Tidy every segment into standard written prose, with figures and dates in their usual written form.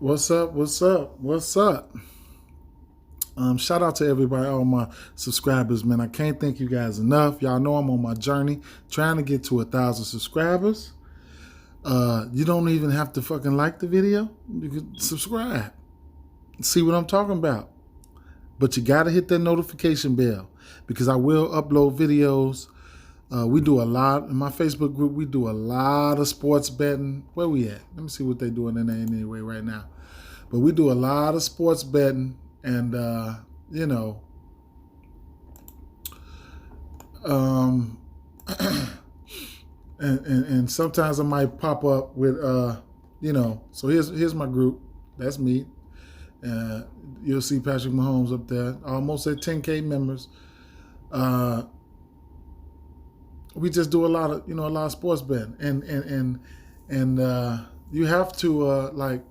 What's up? What's up? What's up? Shout out to everybody, all my subscribers, man. I can't thank you guys enough. Y'all know I'm on my journey trying to get to 1,000 subscribers. You don't even have to fucking like the video. You can subscribe. See what I'm talking about. But you got to hit that notification bell because I will upload videos. We do a lot in my Facebook group. We do a lot of sports betting. Where we at? Let me see what they're doing in there anyway right now. But we do a lot of sports betting, and you know, and sometimes I might pop up with you know. So here's my group. That's me. You'll see Patrick Mahomes up there, almost at 10K members. We just do a lot of sports betting, and you have to like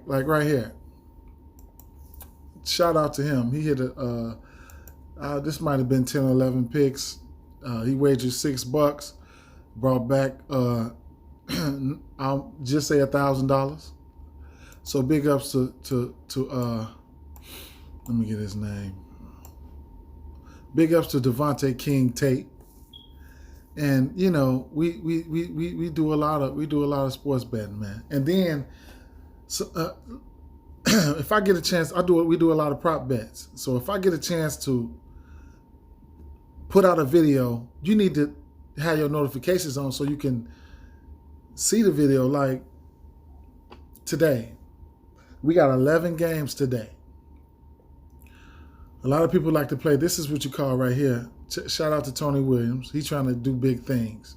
right here. Shout out to him. He hit this might have been 10 or 11 picks. He wagered $6, brought back I'll just say $1,000. So big ups to let me get his name. Big ups to Devontae King Tate. And you know, we do a lot of sports betting, man. And then so, if I get a chance, we do a lot of prop bets. So if I get a chance to put out a video, you need to have your notifications on so you can see the video. Like today, we got 11 games today. A lot of people like to play. This is what you call right here. Shout out to Tony Williams. He's trying to do big things.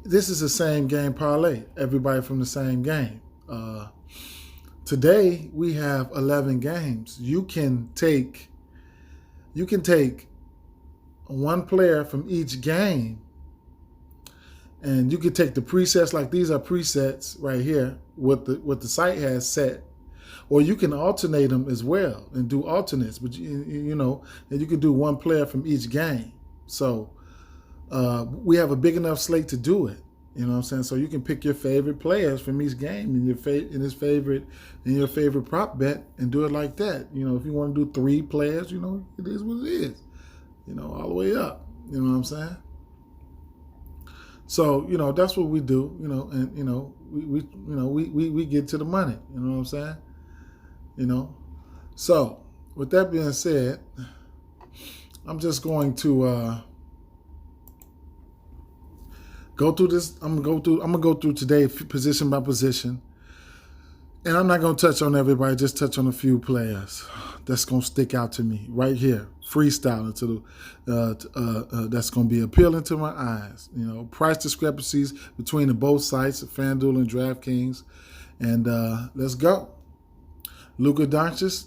This is the same game parlay. Everybody from the same game. Today we have 11 games. You can take one player from each game, and you can take the presets. Like these are presets right here. What the site has set. Or you can alternate them as well and do alternates, but you know, and you can do one player from each game. So we have a big enough slate to do it. You know what I'm saying? So you can pick your favorite players from each game in your favorite prop bet and do it like that. You know, if you want to do 3 players, you know, it is what it is. You know, all the way up. You know what I'm saying? So you know that's what we do. You know, and you know we get to the money. You know what I'm saying? You know, so with that being said, I'm just going to go through this. I'm gonna go through today position by position, and I'm not gonna touch on everybody. Just touch on a few players that's gonna stick out to me right here, freestyling to the that's gonna be appealing to my eyes. You know, price discrepancies between the both sites, Fanduel and Draftkings, and let's go. Luka Doncic,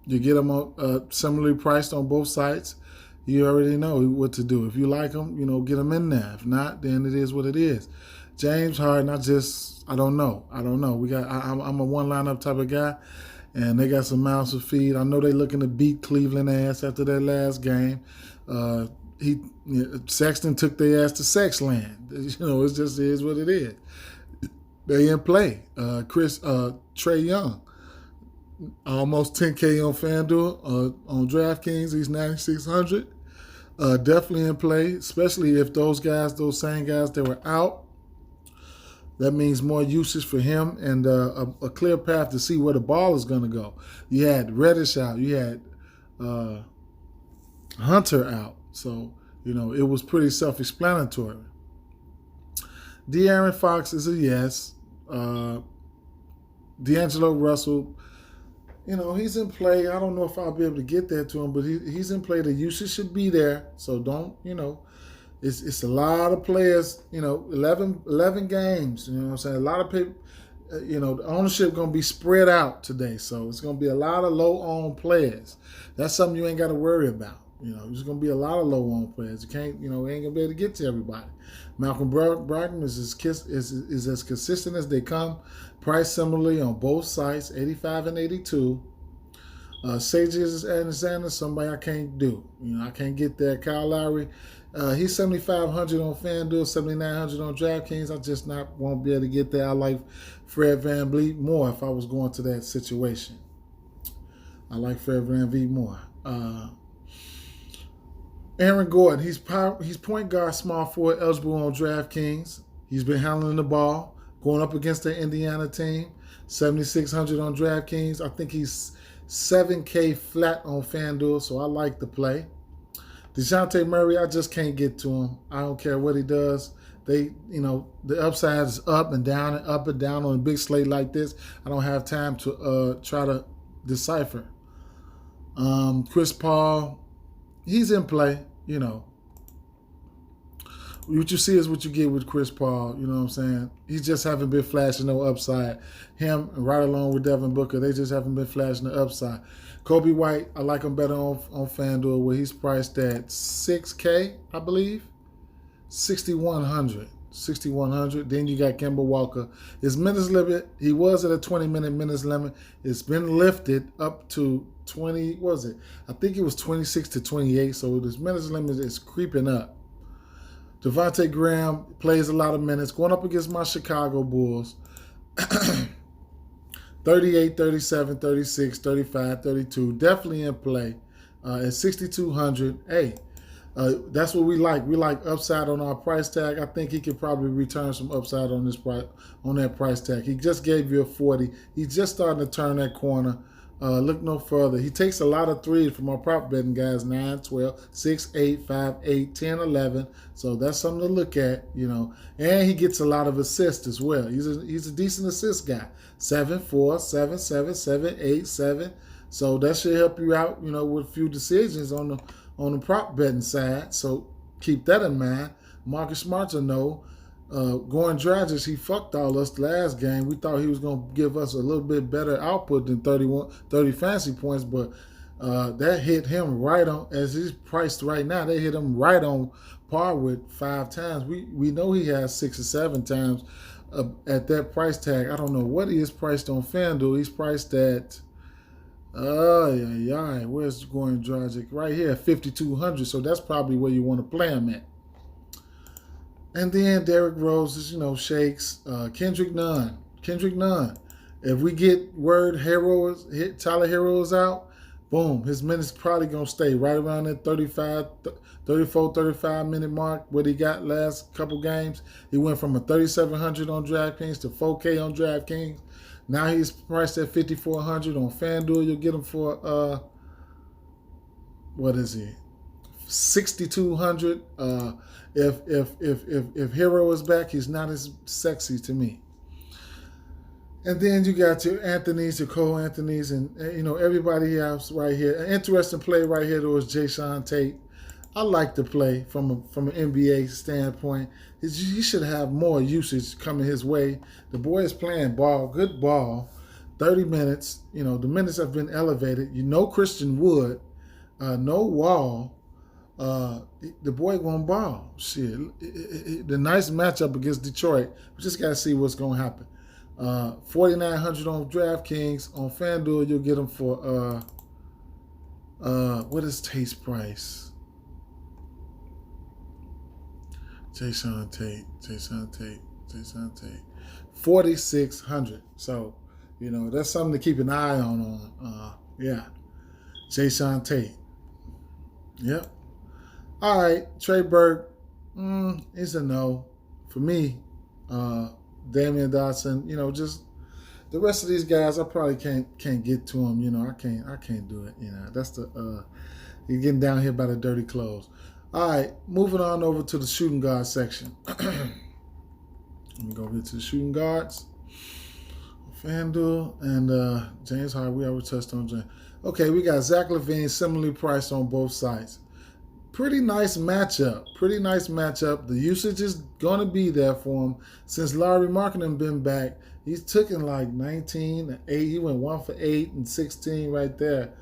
you get them similarly priced on both sites. You already know what to do. If you like them, you know, get them in there. If not, then it is what it is. James Harden, I don't know. I'm a one lineup type of guy, and they got some mouths to feed. I know they looking to beat Cleveland ass after their last game. Sexton took their ass to Sexland. You know, it just is what it is. They in play. Trae Young. Almost 10K on FanDuel. On DraftKings, he's 9,600. Definitely in play, especially if those same guys that were out. That means more usage for him and a clear path to see where the ball is going to go. You had Reddish out. You had Hunter out. So, you know, it was pretty self-explanatory. De'Aaron Fox is a yes. D'Angelo Russell, you know, he's in play. I don't know if I'll be able to get that to him, but he's in play. The usage should be there. So don't, you know, it's a lot of players, you know, 11 games. You know what I'm saying? A lot of people, you know, the ownership going to be spread out today. So it's going to be a lot of low-owned players. That's something you ain't got to worry about. You know, there's going to be a lot of low-owned players. You can't, you know, ain't going to be able to get to everybody. Malcolm Brogdon is as consistent as they come. Priced similarly on both sites, 85 and 82. Sages Alexander, somebody I can't do. You know, I can't get there. Kyle Lowry, He's 7,500 on Fanduel, 7,900 on Draftkings. I just won't be able to get there. I like Fred VanVleet more if I was going to that situation. I like Fred VanVleet more. Aaron Gordon, he's point guard, small forward, eligible on DraftKings. He's been handling the ball, going up against the Indiana team. 7,600 on DraftKings. I think he's 7K flat on FanDuel, so I like the play. DeJounte Murray, I just can't get to him. I don't care what he does. The upside is up and down on a big slate like this. I don't have time to try to decipher. Chris Paul, he's in play, What you see is what you get with Chris Paul, you know what I'm saying? He just haven't been flashing no upside. Him, right along with Devin Booker, they just haven't been flashing the upside. Kobe White, I like him better on FanDuel, where he's priced at 6K, I believe. 6,100. 6,100. Then you got Kemba Walker. His minutes limit, he was at a 20-minute minutes limit. It's been lifted up to 20, what was it? I think it was 26 to 28, so this minutes limit is creeping up. Devontae Graham plays a lot of minutes, going up against my Chicago Bulls. 38, 37, 36, 35, 32. Definitely in play. At 6,200. Hey, that's what we like. We like upside on our price tag. I think he could probably return some upside on that price tag. He just gave you a 40. He's just starting to turn that corner. Look no further. He takes a lot of threes from our prop betting guys, 9, 12, 6, 8, 5, 8, 10, 11. So that's something to look at, And he gets a lot of assists as well. He's a decent assist guy. 7, 4, 7, 7, 7, 8, 7. So that should help you out, with a few decisions on the prop betting side. So keep that in mind. Marcus Smart's a no. Going Dragic, he fucked all us last game. We thought he was going to give us a little bit better output than 30 fantasy points, but that hit him right on, as he's priced right now, they hit him right on par with 5 times. We know he has 6 or 7 times at that price tag. I don't know what he is priced on FanDuel. He's priced at, where's Going Dragic? Right here at 5,200, so that's probably where you want to play him at. And then Derrick Rose, shakes. Kendrick Nunn. If we get word Tyler Hero is out, boom, his minutes probably going to stay right around that 34-35 minute mark, what he got last couple games. He went from a 3,700 on DraftKings to 4K on DraftKings. Now he's priced at 5,400 on FanDuel. You'll get him for, what is he? 6,200. If Hero is back, he's not as sexy to me. And then you got your Anthony's, your Cole Anthony's, and everybody else right here. An interesting play right here though is Jason Tate. I like the play from an NBA standpoint. He should have more usage coming his way. The boy is playing ball, good ball. 30 minutes. The minutes have been elevated. Christian Wood, no Wall. The boy gonna ball. Shit. The nice matchup against Detroit. We just gotta see what's gonna happen. 4,900 on DraftKings. On FanDuel, you'll get him for what is Tate's price? Jason Tate. 4,600. So, that's something to keep an eye on. Jason Tate. Yep. All right, Trey Burke is a no for me. Damian Dotson, just the rest of these guys, I probably can't get to them. I can't do it. That's you're getting down here by the dirty clothes. All right, moving on over to the shooting guard section. Let me go over to the shooting guards. FanDuel and James Harden. We already touched on James. Okay, we got Zach LaVine similarly priced on both sides. Pretty nice matchup. The usage is going to be there for him. Since Larry Markkinen been back, he's taken like 19 and 8. He went 1 for 8 and 16 right there.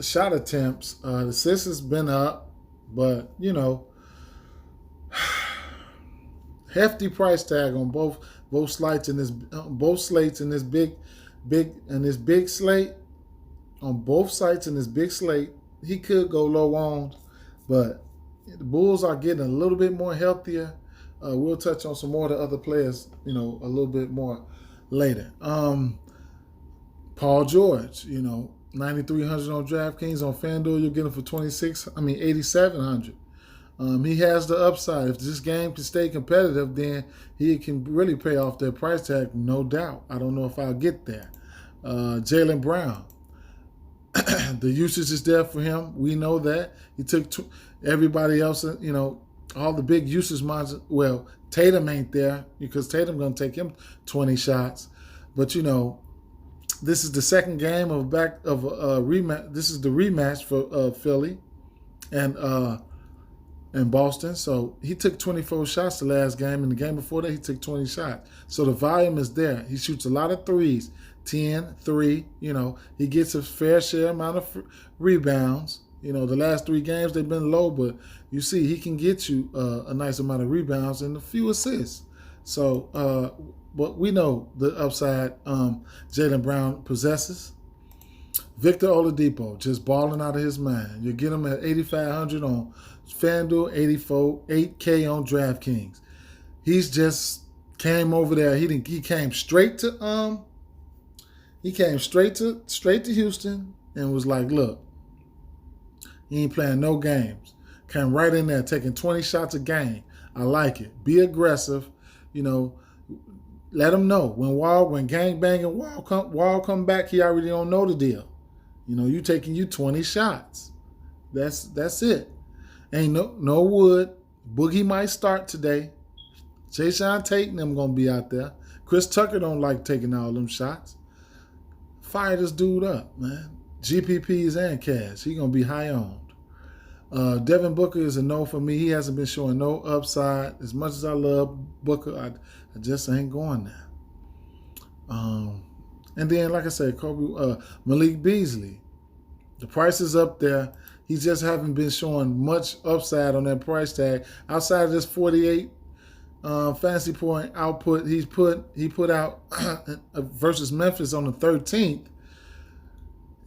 Shot attempts. The assists has been up, but hefty price tag on both slates in this big slate. On both sites in this big slate, he could go low on. But, The Bulls are getting a little bit more healthier. We'll touch on some more of the other players, a little bit more later. Paul George, 9,300 on DraftKings. On Fanduel, you'll get him for 8,700. He has the upside. If this game can stay competitive, then he can really pay off their price tag, no doubt. I don't know if I'll get there. Jaylen Brown. The usage is there for him. We know that. He took everybody else, all the big usage monsters. Well, Tatum ain't there because Tatum going to take him 20 shots. But, this is the second game of a rematch. This is the rematch for Philly and Boston. So he took 24 shots the last game, and the game before that he took 20 shots. So the volume is there. He shoots a lot of threes, 10, 3. He gets a fair share amount of rebounds. The last 3 games they've been low, but you see he can get you a nice amount of rebounds and a few assists. So, but we know the upside Jaylen Brown possesses. Victor Oladipo, just balling out of his mind. You get him at 8,500 on FanDuel, 8K on DraftKings. He's just came over there. He came straight to Houston and was like, look, he ain't playing no games. Came right in there taking 20 shots a game. I like it. Be aggressive. Let him know when gang banging Wall come back, he already don't know the deal. You taking 20 shots. That's it. Ain't no wood. Boogie might start today. Jason Tate and them gonna be out there. Chris Tucker don't like taking all them shots. Fire this dude up, man. GPPs and cash. He gonna be high owned. Devin Booker is a no for me. He hasn't been showing no upside. As much as I love Booker, I just ain't going there. And then, like I said, Malik Beasley. The price is up there. He just haven't been showing much upside on that price tag. Outside of this 48 fantasy point output he put out versus Memphis on the 13th.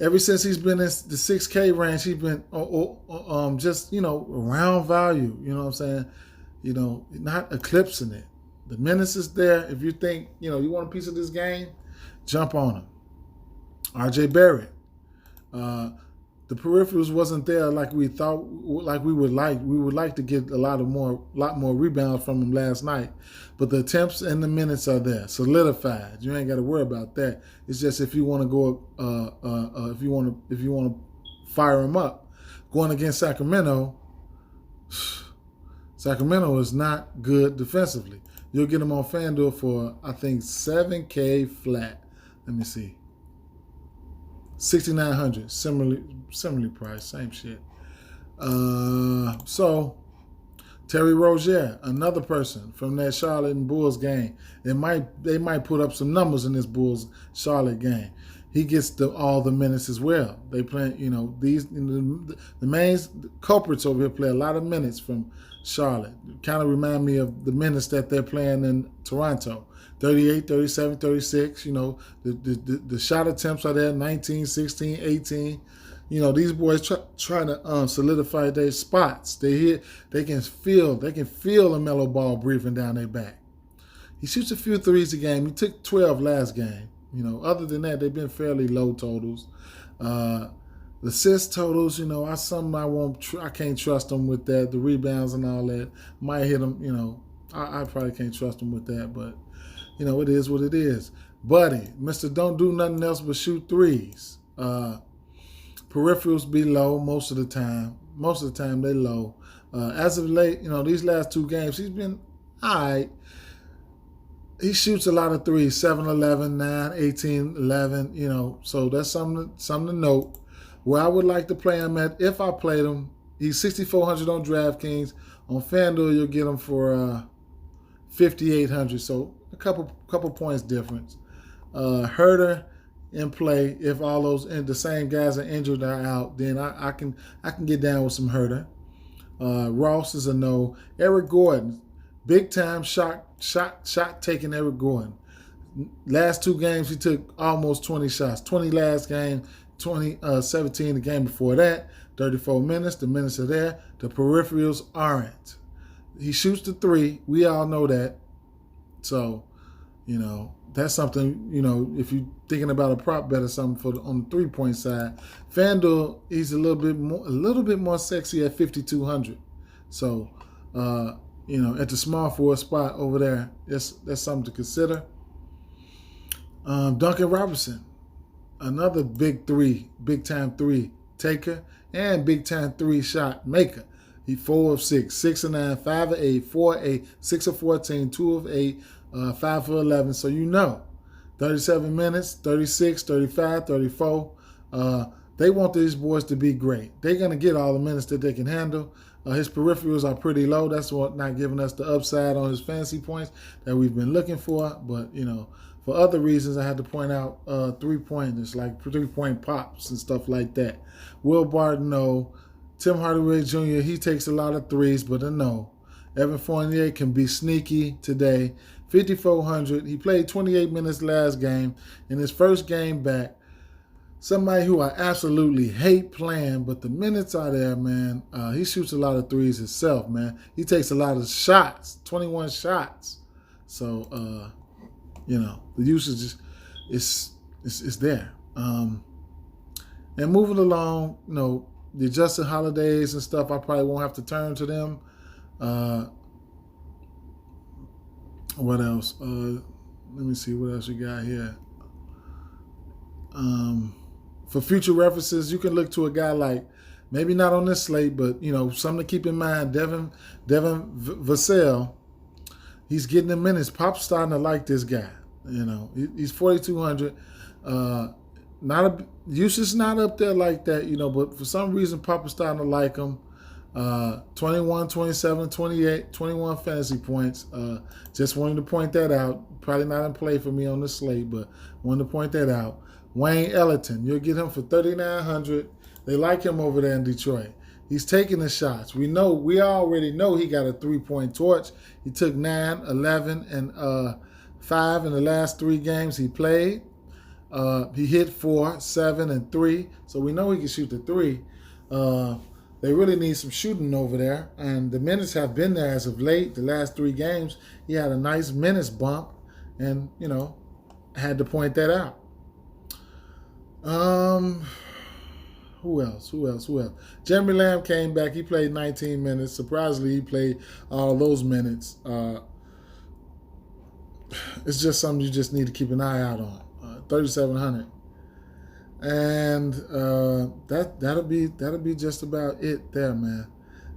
Ever since he's been in the 6K range, he's been just, around value. You know what I'm saying? Not eclipsing it. The menace is there. If you think, you want a piece of this game, jump on him. RJ Barrett. The peripherals wasn't there like we thought, like we would like. We would like to get a lot more rebounds from him last night, but the attempts and the minutes are there, solidified. You ain't got to worry about that. It's just if you want to go, if you want to fire him up, going against Sacramento. Sacramento is not good defensively. You'll get him on FanDuel for I think 7K flat. Let me see. 6,900, similarly priced, same shit. So Terry Rozier, another person from that Charlotte and Bulls game. They might put up some numbers in this Bulls Charlotte game. He gets all the minutes as well. They play, the main culprits over here play a lot of minutes from Charlotte. Kind of remind me of the minutes that they're playing in Toronto. 38, 37, 36, the shot attempts are there, 19, 16, 18. These boys trying to solidify their spots. They can feel a mellow ball breathing down their back. He shoots a few threes a game. He took 12 last game. Other than that, they've been fairly low totals. The assist totals, I can't trust them with that. The rebounds and all that might hit them. I probably can't trust them with that, but. It is what it is. Buddy, Mr. Don't do nothing else but shoot threes. Peripherals be low most of the time. Most of the time they low. As of late, these last 2 games, he's been all right. He shoots a lot of threes, 7, 11, 9, 18, 11, so that's something to note. Where I would like to play him at, if I played him, he's 6,400 on DraftKings. On FanDuel, you'll get him for 5,800, so a couple points difference. Herter in play, if all the same guys are injured or out, then I can get down with some Herter. Ross is a no. Eric Gordon, big time shot taking Eric Gordon. Last 2 games he took almost 20 shots. 20 last game, 17 the game before that, 34 minutes. The minutes are there. The peripherals aren't. He shoots the three. We all know that. So, that's something, if you're thinking about a prop bet or something on the 3-point side, Fanduel, he's a little bit more sexy at 5,200. So, at the small forward spot over there, that's something to consider. Duncan Robinson, another big time three taker and big time 3-shot maker. He 4 of 6, 6 of 9, 5 of 8, 4 of 8, 6 of 14, 2 of 8, 5 of 11. So 37 minutes, 36, 35, 34. They want these boys to be great. They're going to get all the minutes that they can handle. His peripherals are pretty low. That's what not giving us the upside on his fantasy points that we've been looking for. But, for other reasons, I had to point out 3-pointers, like 3-point pops and stuff like that. Will Barton, no. Tim Hardaway Jr., he takes a lot of threes, but a no. Evan Fournier can be sneaky today. 5,400. He played 28 minutes last game. In his first game back, somebody who I absolutely hate playing, but the minutes are there, man. He shoots a lot of threes himself, man. He takes a lot of shots, 21 shots. So, the usage is there. And moving along, the Justin Holidays and stuff, I probably won't have to turn to them. What else? Let me see what else we got here. For future references, you can look to a guy like, maybe not on this slate, but something to keep in mind. Devin Vassell, he's getting the minutes. Pop's starting to like this guy. He's 4,200. Usage not up there like that, but for some reason Pop is starting to like him. 21, 27, 28, 21 fantasy points. Just wanted to point that out. Probably not in play for me on the slate, but wanted to point that out. Wayne Ellington, you'll get him for 3,900. They like him over there in Detroit. He's taking the shots. We already know he got a 3-point torch. He took 9, 11, and 5 in the last 3 games he played. He hit 4, 7, and 3, so we know he can shoot the 3. They really need some shooting over there, and the minutes have been there as of late. The last 3 games, he had a nice minutes bump, and had to point that out. Who else? Jeremy Lamb came back. He played 19 minutes. Surprisingly, he played all those minutes. It's just something you just need to keep an eye out on. 3,700, and that'll be just about it there, man.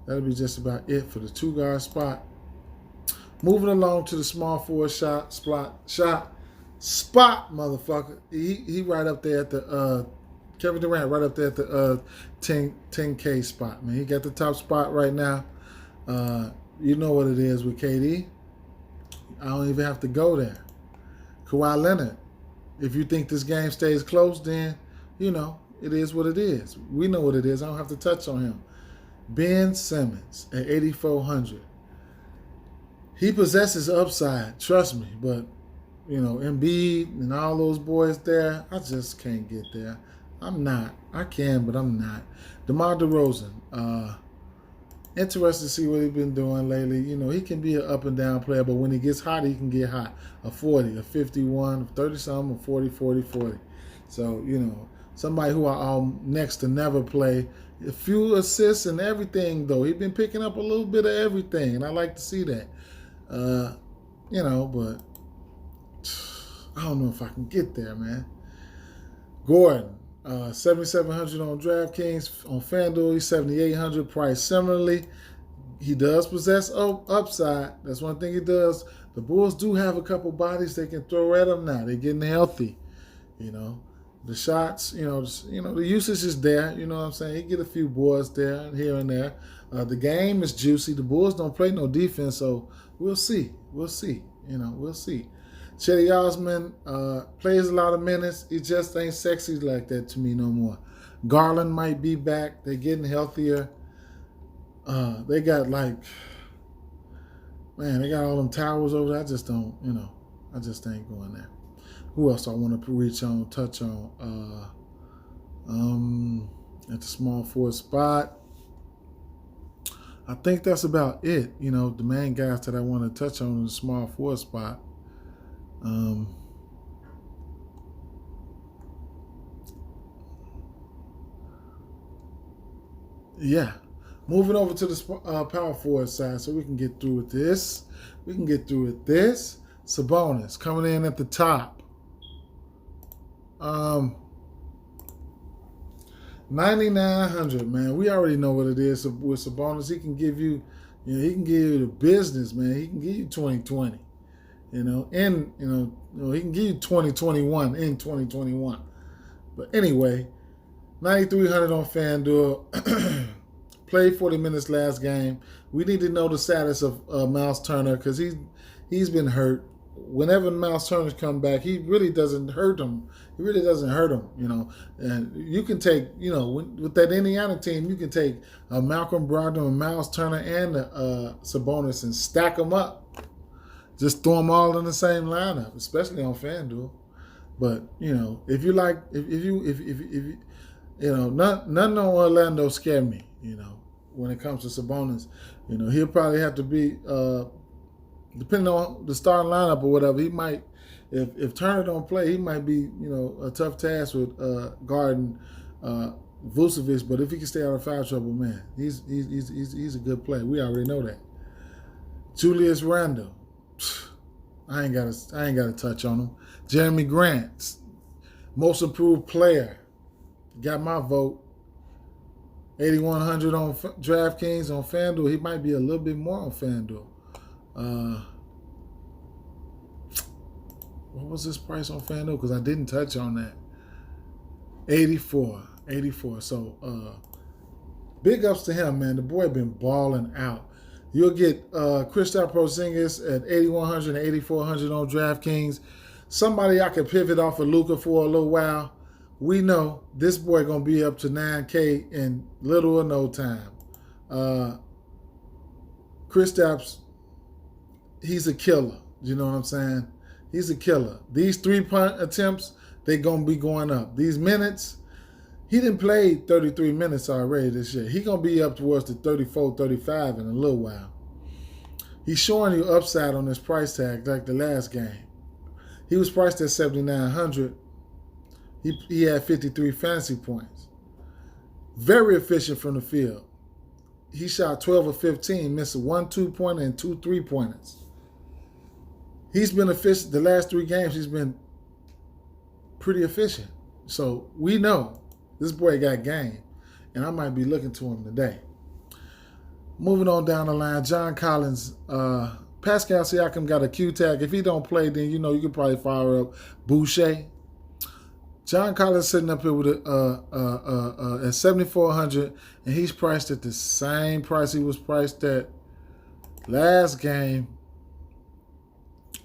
That'll be just about it for the 2-guard spot. Moving along to the small forward spot, motherfucker. He right up there at the Kevin Durant right up there at the 10K spot, man. He got the top spot right now. You know what it is with KD. I don't even have to go there. Kawhi Leonard. If you think this game stays close, then, it is what it is. We know what it is. I don't have to touch on him. Ben Simmons at 8,400. He possesses upside, trust me. But, Embiid and all those boys there, I just can't get there. I'm not. I can, but I'm not. DeMar DeRozan. Interested to see what he's been doing lately. He can be an up and down player, but when he gets hot, he can get hot. A 40, a 51, a 30-something, a 40, 40, 40. So, somebody who I'll next to never play. A few assists and everything, though. He's been picking up a little bit of everything, and I like to see that. But I don't know if I can get there, man. Gordon. 7,700 on DraftKings. On Fanduel, he's 7,800, priced similarly. He does possess upside. That's one thing he does. The Bulls do have a couple bodies they can throw at him now. They're getting healthy. The shots, the usage is there. You know what I'm saying? He get a few boards there, here and there. The game is juicy. The Bulls don't play no defense, so we'll see. We'll see. Chetty Osman plays a lot of minutes. He just ain't sexy like that to me no more. Garland might be back. They're getting healthier. They got they got all them towers over there. I just don't, I just ain't going there. Who else I want to touch on? at the small forward spot. I think that's about it. You know, the main guys that I want to touch on in the small forward spot. Yeah. Moving over to the power forward side so we can get through with this. Sabonis coming in at the top. 9,900, man. We already know what it is with Sabonis. He can give you, he can give you the business, man. He can give you 2020, he can give you 2021 in 2021. But anyway, 9,300 on Fanduel. Played 40 minutes last game. We need to know the status of Miles Turner because he's been hurt. Whenever Miles Turner's come back, he really doesn't hurt him. And you can take, with that Indiana team, you can take Malcolm Brogdon and Miles Turner and Sabonis and stack them up. Just throw them all in the same lineup, especially on FanDuel. But if you like, none on Orlando scare me. When it comes to Sabonis, he'll probably have to be. Depending on the starting lineup or whatever, he might, if Turner don't play, he might be, a tough task with guarding Vucevic. But if he can stay out of foul trouble, man, he's a good player. We already know that. Julius Randle, I ain't got to touch on him. Jeremy Grant, most improved player, got my vote. 8,100 on DraftKings. On FanDuel, he might be a little bit more on FanDuel. What was this price on FanDuel? Because I didn't touch on that. 84. So big ups to him, man. The boy been balling out. You'll get Kristaps Porzingis at 8,100 and 8,400 on DraftKings. Somebody I could pivot off of Luka for a little while. We know this boy gonna be up to 9K in little or no time. Kristaps, he's a killer. You know what I'm saying? He's a killer. These 3-point attempts, they're going to be going up. These minutes, he didn't play 33 minutes already this year. He's going to be up towards the 34, 35 in a little while. He's showing you upside on this price tag like the last game. He was priced at 7,900. He had 53 fantasy points. Very efficient from the field. He shot 12 of 15, missed 1 2-pointer and 2 3-pointers. He's been efficient. The last 3 games, he's been pretty efficient. So we know this boy got game, and I might be looking to him today. Moving on down the line, John Collins. Pascal Siakam got a Q tag. If he don't play, then you can probably fire up Boucher. John Collins sitting up here with at 7,400, and he's priced at the same price he was priced at last game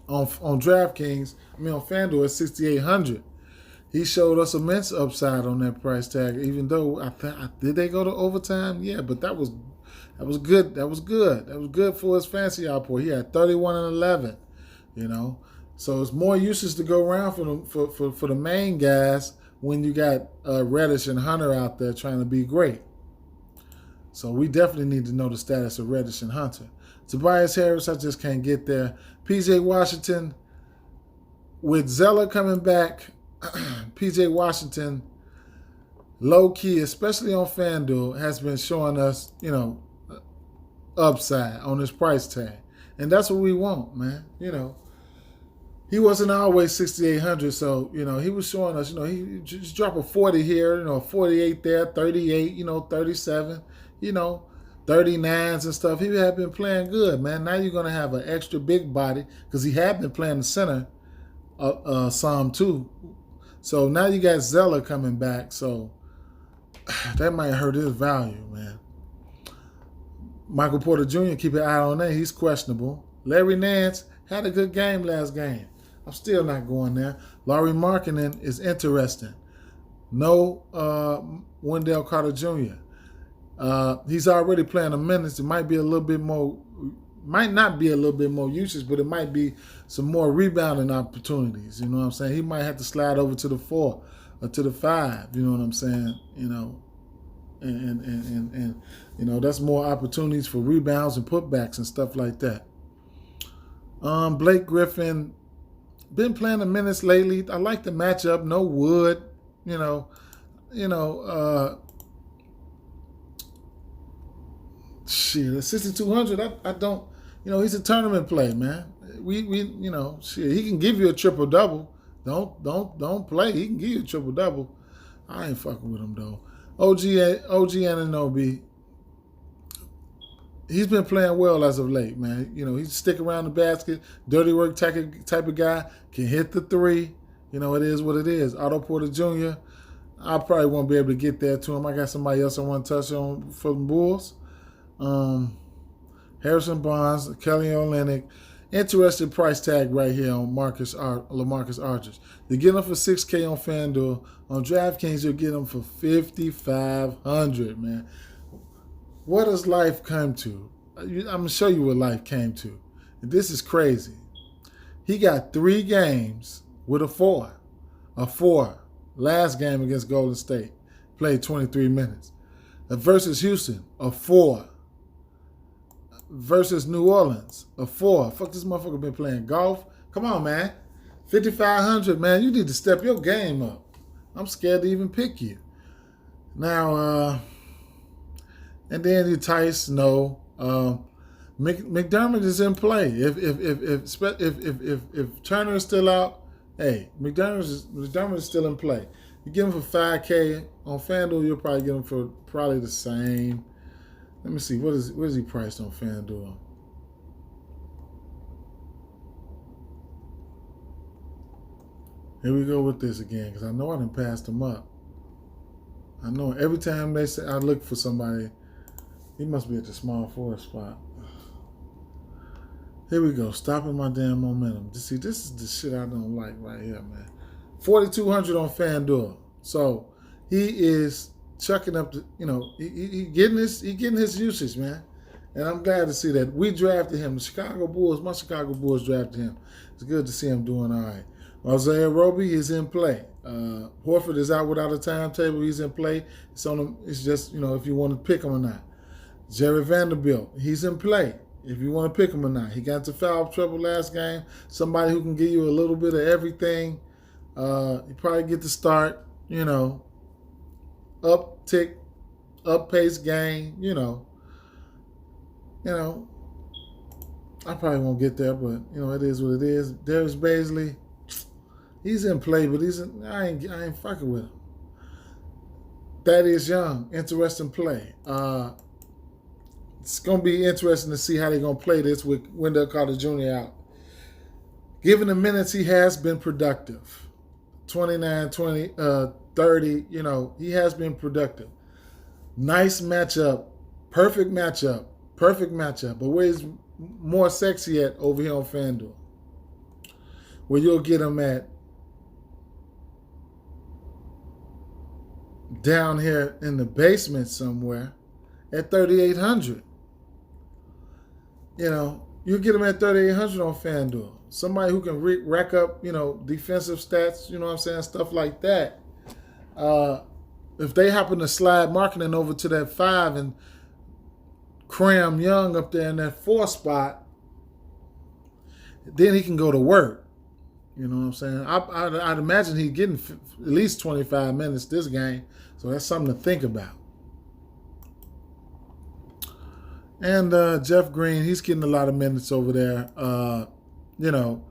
on DraftKings. On FanDuel at 6,800. He showed us immense upside on that price tag. Even though did they go to overtime? Yeah, but that was good. That was good for his fantasy output. He had 31 and 11. So it's more uses to go around for the main guys when you got Reddish and Hunter out there trying to be great. So we definitely need to know the status of Reddish and Hunter. Tobias Harris, I just can't get there. PJ Washington, with Zeller coming back, PJ Washington, low key, especially on FanDuel, has been showing us, upside on his price tag. And that's what we want, man. He wasn't always 6,800, so, he was showing us, he just drop a 40 here, 48 there, 38, 37, 39s and stuff. He had been playing good, man. Now you're going to have an extra big body because he had been playing the center some too. So now you got Zeller coming back, so that might hurt his value, man. Michael Porter Jr., keep an eye on that. He's questionable. Larry Nance had a good game last game. I'm still not going there. Lauri Markkanen is interesting. No Wendell Carter Jr. He's already playing the minutes. It might be a little bit more, might not be a little bit more usage, but it might be some more rebounding opportunities. You know what I'm saying? He might have to slide over to the 4 or to the 5. You know what I'm saying? and you know, that's more opportunities for rebounds and putbacks and stuff like that. Blake Griffin been playing the minutes lately. I like the matchup. No Wood, you know, shit, at 6,200. I don't, you know, he's a tournament play, man. We you know, shit, he can give you a triple double. Don't play. He can give you a triple double. I ain't fucking with him though. OG Anunoby, he's been playing well as of late, man. You know, he's stick around the basket, dirty work type of guy, can hit the three. You know, it is what it is. Otto Porter Jr., I probably won't be able to get there to him. I got somebody else I want to touch on for the Bulls. Harrison Barnes, Kelly Olynyk. Interesting price tag right here on LaMarcus Aldridge. You get him for $6K on Fanduel. On DraftKings, you'll get him for $5,500, man. What does life come to? I'm going to show you what life came to. This is crazy. He got 3 games with a 4. A 4. Last game against Golden State. Played 23 minutes. Versus Houston, a 4. Versus New Orleans, a 4. Fuck, this motherfucker been playing golf. Come on, man. 5,500, man. You need to step your game up. I'm scared to even pick you. Now, and then you Tice, no. McDermott is in play. If Turner is still out, hey, McDermott is still in play. You get him for $5K on FanDuel, you'll probably get him for probably the same. Let me see, what is he priced on FanDuel? Here we go with this again, because I know I done passed him up. I know every time they say I look for somebody, he must be at the small forward spot. Here we go, stopping my damn momentum. See, this is the shit I don't like right here, man. 4,200 on FanDuel. So he is chucking up the, you know, he getting his usage, man. And I'm glad to see that. We drafted him. The Chicago Bulls, my Chicago Bulls drafted him. It's good to see him doing all right. Isaiah Roby is in play. Horford is out without a timetable. He's in play. It's just, you know, if you want to pick him or not. Jerry Vanderbilt, he's in play. If you want to pick him or not. He got into foul trouble last game. Somebody who can give you a little bit of everything. You probably get to start, you know, up-pace game, you know. I probably won't get there, but, you know, it is what it is. Darius Baisley, he's in play, but I ain't fucking with him. Thaddeus Young, interesting play. It's going to be interesting to see how they're going to play this with Wendell Carter Jr. out. Given the minutes, he has been productive. 29, 20, 30, you know, he has been productive. Nice matchup. Perfect matchup. But where he's more sexy at over here on FanDuel, where you'll get him at down here in the basement somewhere at 3,800. You know, you get him at 3,800 on FanDuel. Somebody who can rack up, you know, defensive stats, you know what I'm saying, stuff like that. If they happen to slide marketing over to that 5 and cram Young up there in that 4 spot, then he can go to work. You know what I'm saying? I'd imagine he's getting at least 25 minutes this game, so that's something to think about. And Jeff Green, he's getting a lot of minutes over there. You know,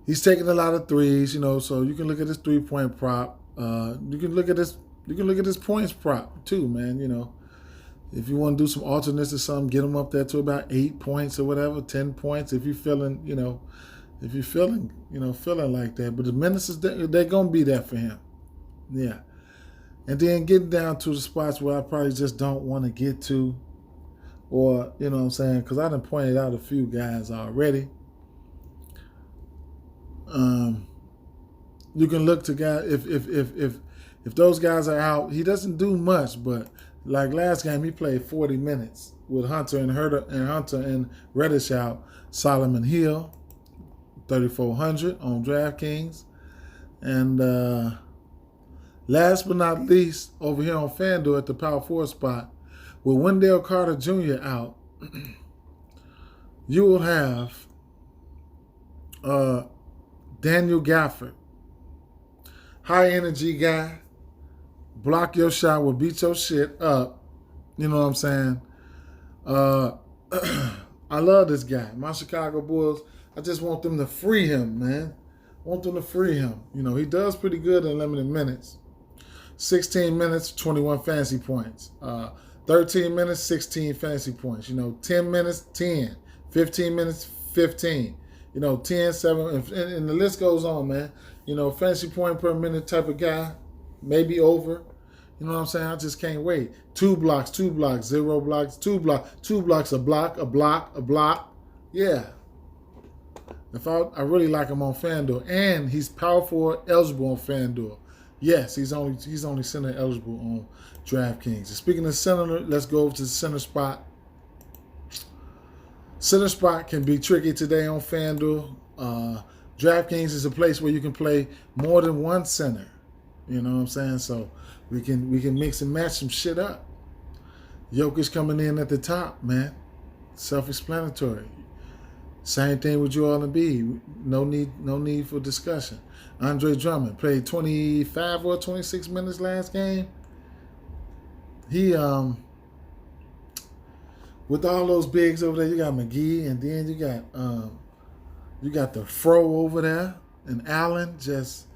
he's taking a lot of threes. You know, so you can look at his 3-point prop. You can look at his points prop too, man. You know, if you want to do some alternates or something, get him up there to about 8 points or whatever, 10 points. If you're feeling, you know, feeling like that. But the minutes they're gonna be there for him. Yeah. And then getting down to the spots where I probably just don't want to get to, or, you know what I'm saying, because I done pointed out a few guys already. You can look to guys, if those guys are out, he doesn't do much, but like last game, he played 40 minutes with Hunter and Reddish out. Solomon Hill, 3,400 on DraftKings. And Last but not least, over here on Fanduel at the power forward spot, with Wendell Carter Jr. out, you will have Daniel Gafford. High energy guy. Block your shot, will beat your shit up. You know what I'm saying? I love this guy. My Chicago Bulls, I just want them to free him, man. Want them to free him. You know, he does pretty good in limited minutes. 16 minutes, 21 fantasy points. 13 minutes, 16 fantasy points. You know, 10 minutes, 10. 15 minutes, 15. You know, 10, 7, and the list goes on, man. You know, fantasy point per minute type of guy, maybe over. You know what I'm saying? I just can't wait. 2 blocks, 2 blocks, 0 blocks, 2 blocks, 2 blocks, a block, a block, a block. Yeah. I really like him on FanDuel, and he's power forward eligible on FanDuel. Yes, he's only center eligible on DraftKings. And speaking of center, let's go over to the center spot. Center spot can be tricky today on FanDuel. DraftKings is a place where you can play more than one center. You know what I'm saying? So we can mix and match some shit up. Jokic coming in at the top, man. Self-explanatory. Same thing with Joel Embiid. No need for discussion. Andre Drummond played 25 or 26 minutes last game. He with all those bigs over there, you got McGee, and then you got the Fro over there, and Allen. Just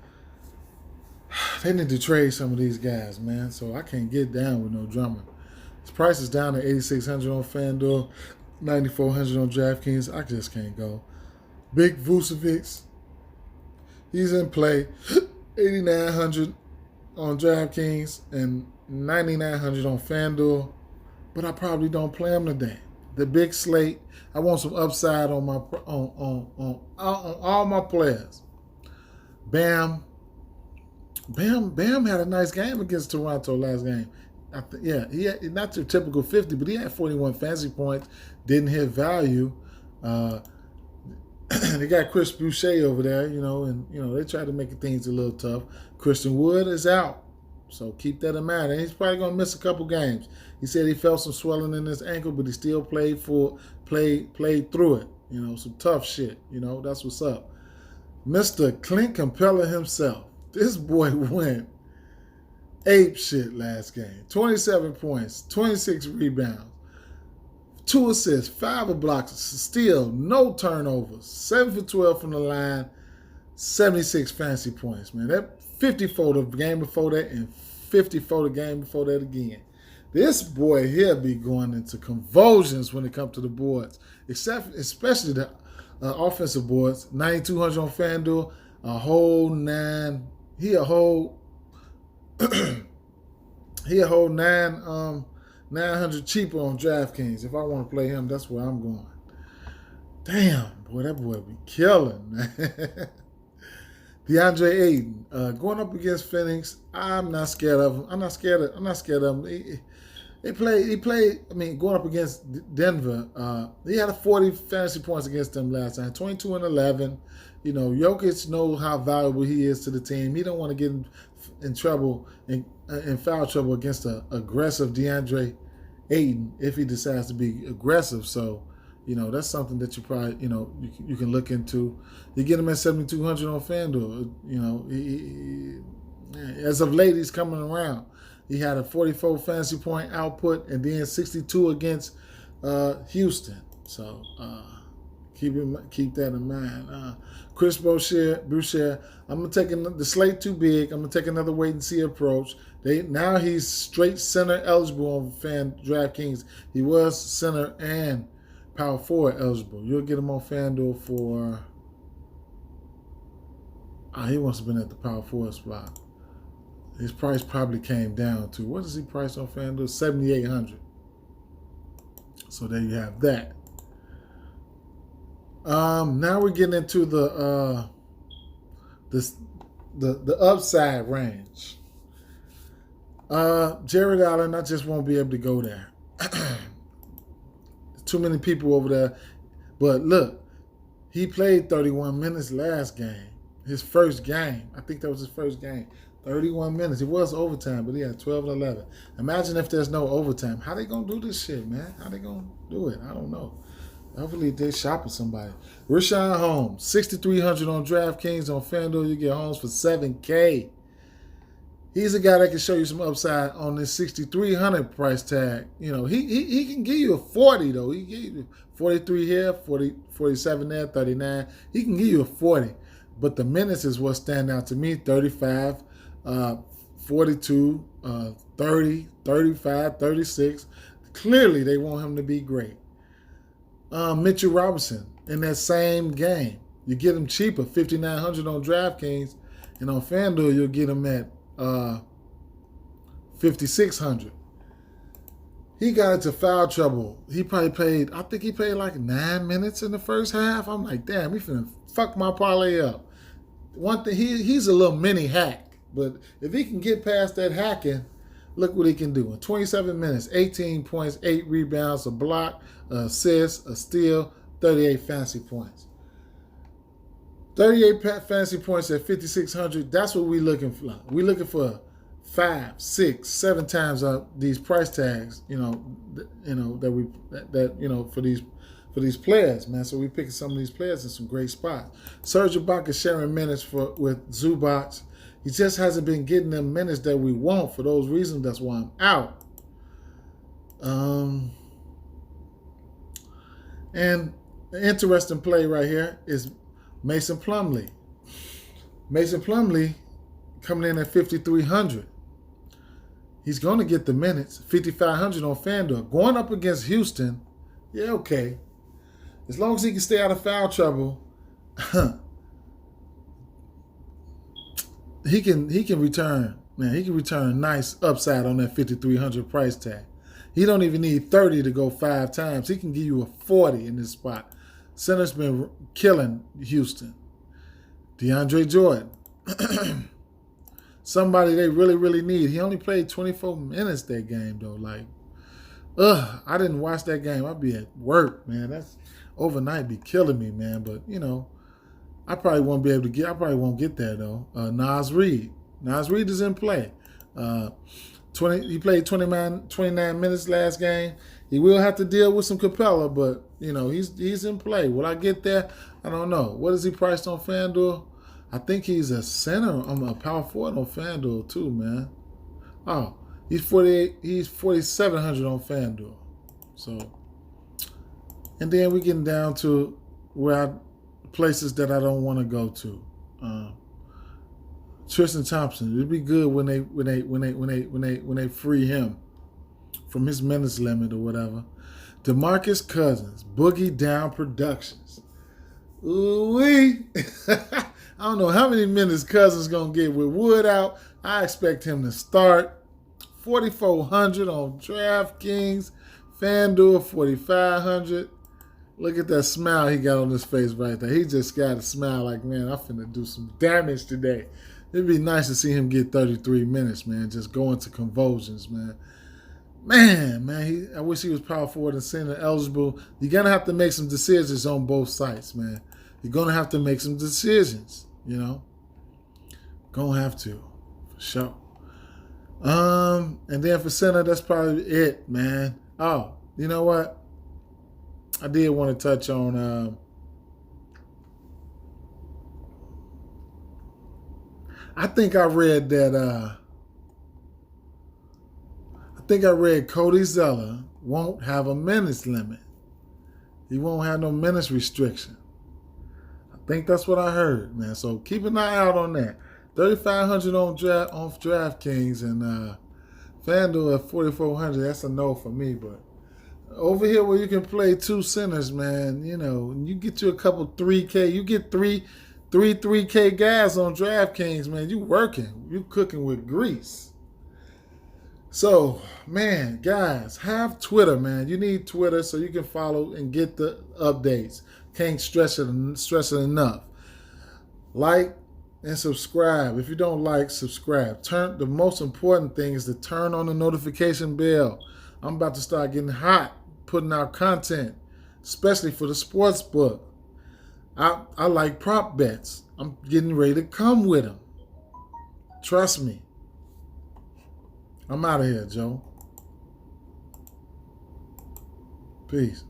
they need to trade some of these guys, man. So I can't get down with no Drummond. His price is down to 8,600 on FanDuel, 9,400 on DraftKings. I just can't go. Big Vucevic, he's in play, 8,900 on DraftKings and 9,900 on FanDuel. But I probably don't play him today. The big slate. I want some upside on my on all my players. Bam had a nice game against Toronto last game. He had not your typical 50, but he had 41 fantasy points. Didn't hit value. They got Chris Boucher over there, and they try to make things a little tough. Christian Wood is out, so keep that in mind. And he's probably gonna miss a couple games. He said he felt some swelling in his ankle, but he still played through it. Some tough shit. That's what's up. Mr. Clint Capella himself. This boy went ape shit last game. 27 points, 26 rebounds, 2 assists, 5 blocks, steal, no turnovers, 7 for 12 from the line, 76 fantasy points, man. That 54 the game before that and 54 the game before that again. This boy here be going into convulsions when it comes to the boards, especially the offensive boards. 9,200 on FanDuel, a whole 9. He a whole 900 cheaper on DraftKings. If I want to play him, that's where I'm going. Damn, boy, that boy be killing, man. DeAndre Ayton going up against Phoenix. I'm not scared of him. I'm not scared of him. He played. I mean, going up against Denver, he had 40 fantasy points against them last time. 22 and 11. Jokic knows how valuable he is to the team. He don't want to get in trouble, in foul trouble against an aggressive DeAndre Ayton if he decides to be aggressive. So, that's something that you probably, you can look into. You get him at 7,200 on FanDuel. As of late, he's coming around. He had a 44 fantasy point output and then 62 against Houston. So keep that in mind. Chris Boucher, I'm gonna take the slate too big. I'm gonna take another wait and see approach. Now he's straight center eligible on DraftKings. He was center and power forward eligible. You'll get him on FanDuel for. He must have been at the power forward spot. His price probably came down to, what is he priced on FanDuel? 7,800. So there you have that. Now we're getting into the upside range. Jared Allen, I just won't be able to go there. Too many people over there. But look, he played 31 minutes last game. His first game. I think that was his first game. 31 minutes. It was overtime, but he had 12 and 11. Imagine if there's no overtime. How they going to do this shit, man? How they going to do it? I don't know. Hopefully they shopping somebody. Rashawn Holmes, 6,300 on DraftKings. On Fanduel, you get Holmes for $7K. He's a guy that can show you some upside on this 6,300 price tag. You know, he can give you a 40 though. He give you 43 here, 40, 47 there, 39. He can give you a 40. But the minutes is what stand out to me. 35, 42, 30, 35, 36. Clearly they want him to be great. Mitchell Robinson in that same game. You get him cheaper, 5,900 on DraftKings, and on FanDuel you'll get him at 5,600. He got into foul trouble. He probably played, I think he played like 9 minutes in the first half. I'm like, damn, he finna fuck my parlay up. One thing, he's a little mini hack, but if he can get past that hacking, look what he can do. In 27 minutes, 18 points, 8 rebounds, a block, an assist, a steal, 38 fantasy points. 38 fantasy points at 5,600. That's what we're looking for. We're looking for 5, 6, 7 times up these price tags. For these players, man. So we're picking some of these players in some great spots. Serge Ibaka sharing minutes with Zubac. He just hasn't been getting them minutes that we want. For those reasons, that's why I'm out. And the interesting play right here is Mason Plumlee. Mason Plumlee coming in at 5,300. He's going to get the minutes. 5,500 on FanDuel. Going up against Houston, yeah, okay. As long as he can stay out of foul trouble, he can return, man. He can return nice upside on that 5,300 price tag. He don't even need 30 to go 5 times. He can give you a 40 in this spot. Center's been killing Houston. DeAndre Jordan. Somebody they really, really need. He only played 24 minutes that game, though. Like, I didn't watch that game. I'd be at work, man. That's overnight be killing me, man. But, I probably won't be able to get, I probably won't get there, though. Nas Reed. Nas Reed is in play. He played 29 minutes last game. He will have to deal with some Capella, but, he's in play. Will I get there? I don't know. What is he priced on FanDuel? I think he's a center. I'm a power forward on FanDuel, too, man. Oh, he's 48. He's 4,700 on FanDuel. So, and then we're getting down to places that I don't want to go to. Tristan Thompson. It'd be good when they free him from his minutes limit or whatever. DeMarcus Cousins, Boogie Down Productions. Ooh-wee. I don't know how many minutes Cousins gonna get with Wood out. I expect him to start. 4,400 on DraftKings, FanDuel 4,500. Look at that smile he got on his face right there. He just got a smile like, man, I'm finna do some damage today. It'd be nice to see him get 33 minutes, man. Just go into convulsions, man. Man, I wish he was power forward and center eligible. You're gonna have to make some decisions on both sides, man. You're gonna have to make some decisions, Gonna have to, for sure. And then for center, that's probably it, man. Oh, you know what? I did want to touch on I think I read that Cody Zeller won't have a minutes limit. He won't have no minutes restriction. I think that's what I heard, man. So keep an eye out on that. 3,500 on DraftKings and FanDuel at 4,400. That's a no for me, but over here where you can play 2 centers, man, you get you a couple 3K. You get three 3K guys on DraftKings, man. You working. You cooking with grease. So, man, guys, have Twitter, man. You need Twitter so you can follow and get the updates. Can't stress it enough. Like and subscribe. If you don't like, subscribe. The most important thing is to turn on the notification bell. I'm about to start getting hot, putting out content, especially for the sports book. I like prop bets. I'm getting ready to come with them. Trust me. I'm out of here, Joe. Peace.